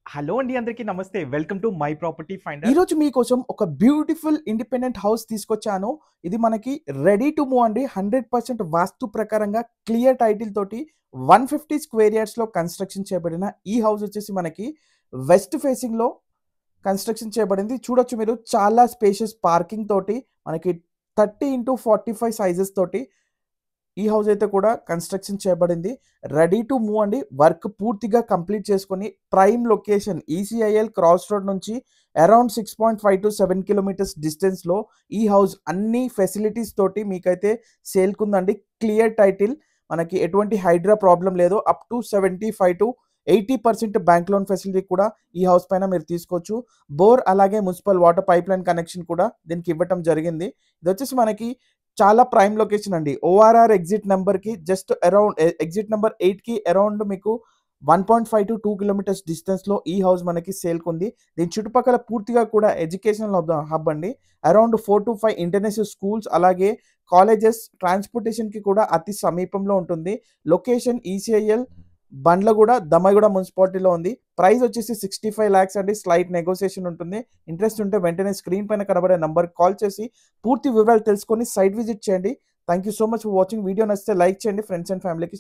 Hello అండి అందరికీ నమస్తే. Welcome to my property finder. ఈరోజు మీకోసం ఒక బ్యూటిఫుల్ ఇండిపెండెంట్ హౌస్ తీసుకొచ్చాను. ఇది మనకి రెడీ టు మూవ్ అండి. 100% వాస్తు ప్రకారంగా క్లియర్ టైటిల్ తోటి 150 స్క్వేర్ యార్డ్స్‌లో కన్‌స్ట్రక్షన్ చేయబడిన ఈ హౌస్ వచ్చేసి మనకి వెస్ట్ ఫేసింగ్‌లో కన్‌స్ట్రక్షన్ చేయబడింది. చూడొచ్చు మీరు చాలా స్పేషియస్ పార్కింగ్ తోటి మనకి 30x45 సైజెస్ తోటి ఈ హౌస్ అయితే కూడా కన్‌స్ట్రక్షన్ చేయబడింది. రెడీ టు మూవ్ అండి. వర్క్ పూర్తిగా కంప్లీట్ చేసుకొని prime location ECIL cross road నుంచి అరౌండ్ 6.5-7 కిలోమీటర్స్ డిస్టెన్స్‌లో ఈ హౌస్ అన్ని ఫెసిలిటీస్ తోటి మీకైతే సేల్‌కుందండి. క్లియర్ టైటిల్, మనకి ఎటువంటి హైడ్రా ప్రాబ్లమ్ లేదు. Up to 75-80% bank loan facility కూడా ఈ హౌస్ పైన మీరు తీసుకోవచ్చు. బోర్ అలాగే మున్సిపల్ వాటర్ పైప్‌లైన్ కనెక్షన్ కూడా దీనికి ఇవ్వటం జరిగింది. ఇదొచ్చేసి మనకి చాలా ప్రైమ్ లొకేషన్ అండి. ఓఆర్ఆర్ ఎగ్జిట్ నంబర్‌కి జస్ట్ అరౌండ్ ఎగ్జిట్ నంబర్ 8కి అరౌండ్ మీకు 1.5-2 కిలోమీటర్స్ డిస్టెన్స్‌లో ఈ హౌస్ మనకి సేల్‌కుంది. దీని చుట్టుపక్కల పూర్తిగా కూడా ఎడ్యుకేషనల్ హబ్ అండి. అరౌండ్ 4-5 ఇంటర్నేషనల్ స్కూల్స్ అలాగే కాలేజెస్, ట్రాన్స్‌పోర్టేషన్‌కి కూడా అతి సమీపంలో ఉంటుంది. లొకేషన్ ఈసీఐఎల్ బండ్లగూడ, దమ్మగూడ మున్సిపాలిటీలో ఉంది. ప్రైస్ వచ్చేసి 65 లాక్స్ అండి. స్లైట్ నెగోషియేషన్ ఉంటుంది. ఇంట్రెస్ట్ ఉంటే వెంటనే స్క్రీన్ పైన కనబడే నంబర్‌కి కాల్ చేసి పూర్తి వివరాలు తెలుసుకొని సైట్ విజిట్ చేయండి. Thank you so much for watching. Video నచ్చితే లైక్ చేయండి. ఫ్రెండ్స్ అండ్ ఫ్యామిలీకి